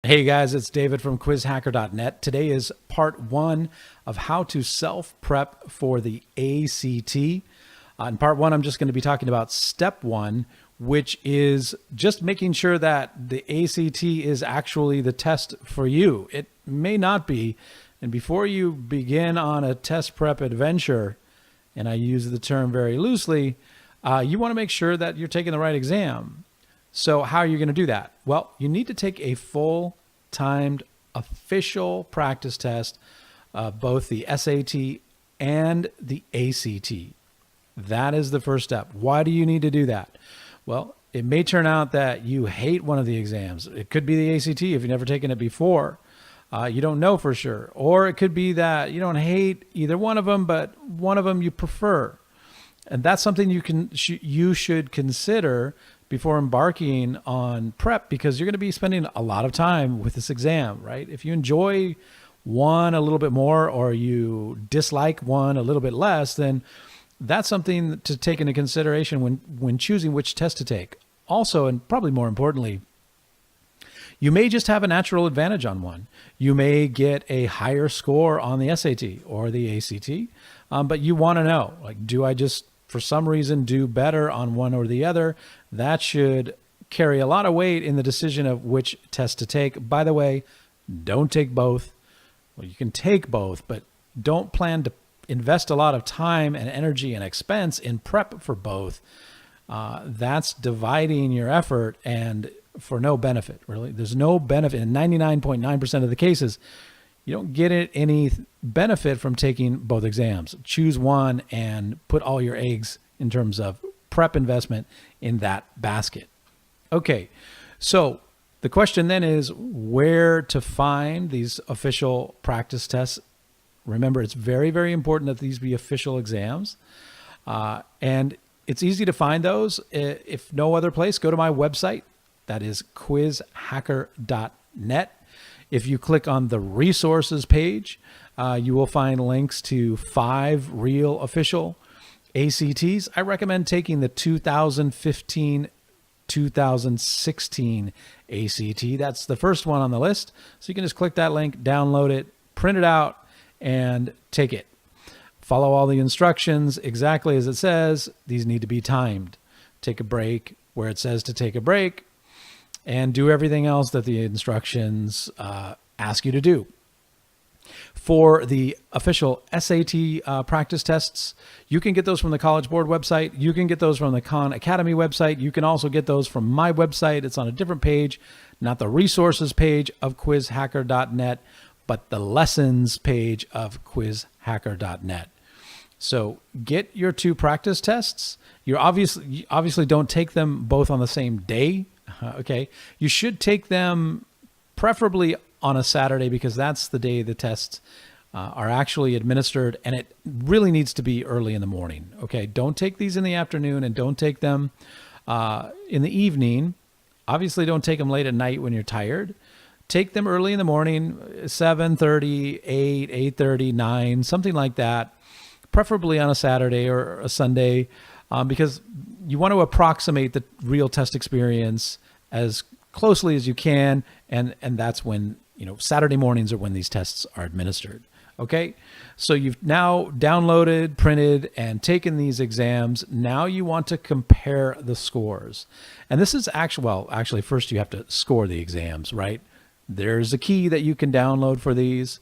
Hey guys, it's David from quizhacker.net. Today is part one of how to self-prep for the ACT. In part one, I'm just going to be talking about step one, which is just making sure that the ACT is actually the test for you. It may not be. And before you begin on a test prep adventure, and I use the term very loosely, you want to make sure that you're taking the right exam. So how are you going to do that? Well, you need to take a full timed official practice test, both the SAT and the ACT. That is the first step. Why do you need to do that? Well, it may turn out that you hate one of the exams. It could be the ACT if you've never taken it before. You don't know for sure. Or it could be that you don't hate either one of them, but one of them you prefer. And that's something you should consider before embarking on prep, because you're going to be spending a lot of time with this exam, right? If you enjoy one a little bit more or you dislike one a little bit less, then that's something to take into consideration when choosing which test to take. Also, and probably more importantly, you may just have a natural advantage on one. You may get a higher score on the SAT or the ACT, but you want to know, like, do I just for some reason do better on one or the other? That should carry a lot of weight in the decision of which test to take. By the way, don't take both. Well, you can take both, but don't plan to invest a lot of time and energy and expense in prep for both. That's dividing your effort and for no benefit, really. There's no benefit. In 99.9% of the cases, you don't get any benefit from taking both exams. Choose one and put all your eggs in terms of prep investment in that basket. Okay, so the question then is where to find these official practice tests. Remember, it's very, very important that these be official exams. And it's easy to find those. If no other place, go to my website. That is quizhacker.net. If you click on the resources page, you will find links to 5 real official ACTs. I recommend taking the 2015-2016 ACT. That's the first one on the list. So you can just click that link, download it, print it out, and take it. Follow all the instructions exactly as it says. These need to be timed. Take a break where it says to take a break, and do everything else that the instructions ask you to do. For the official SAT practice tests, you can get those from the College Board website. You can get those from the Khan Academy website. You can also get those from my website. It's on a different page, not the resources page of quizhacker.net, but the lessons page of quizhacker.net. So get your 2 practice tests. You obviously don't take them both on the same day. Okay, you should take them preferably on a Saturday, because that's the day the tests are actually administered, and it really needs to be early in the morning. Okay, don't take these in the afternoon, and don't take them in the evening. Obviously, don't take them late at night when you're tired. Take them early in the morning, 7:30, 8, 8:30, 9, something like that, preferably on a Saturday or a Sunday, because you want to approximate the real test experience as closely as you can, and that's when, Saturday mornings are when these tests are administered. Okay, so you've now downloaded, printed, and taken these exams. Now you want to compare the scores, and this is actually first you have to score the exams, right? There's a key that you can download for these,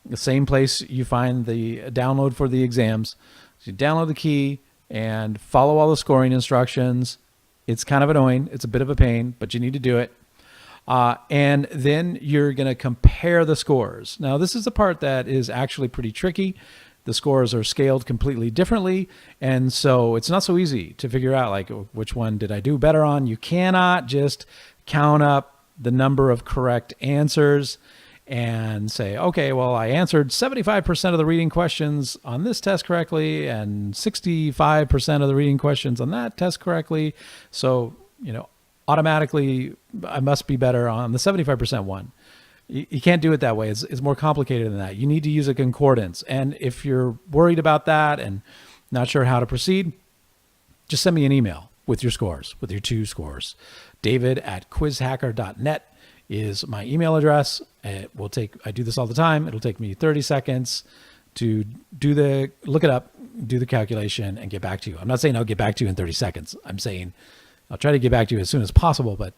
the same place you find the download for the exams. So you download the key and follow all the scoring instructions. It's kind of annoying. It's a bit of a pain, but you need to do it. And then you're going to compare the scores. Now, this is the part that is actually pretty tricky. The scores are scaled completely differently, and so it's not so easy to figure out, like, which one did I do better on. You cannot just count up the number of correct answers and say, okay, well, I answered 75% of the reading questions on this test correctly and 65% of the reading questions on that test correctly. So, automatically I must be better on the 75% one. You can't do it that way. It's more complicated than that. You need to use a concordance. And if you're worried about that and not sure how to proceed, just send me an email with your scores, with your 2 scores. David@quizhacker.net is my email address. It will take, I do this all the time. It'll take me 30 seconds to look it up, do the calculation, and get back to you. I'm not saying I'll get back to you in 30 seconds. I'm saying I'll try to get back to you as soon as possible, but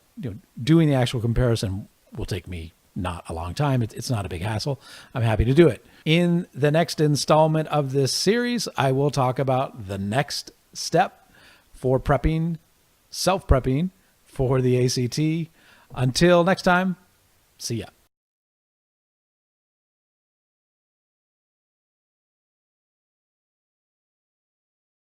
doing the actual comparison will take me not a long time. It's not a big hassle. I'm happy to do it. In the next installment of this series, I will talk about the next step for prepping, self-prepping for the ACT. Until next time, see ya.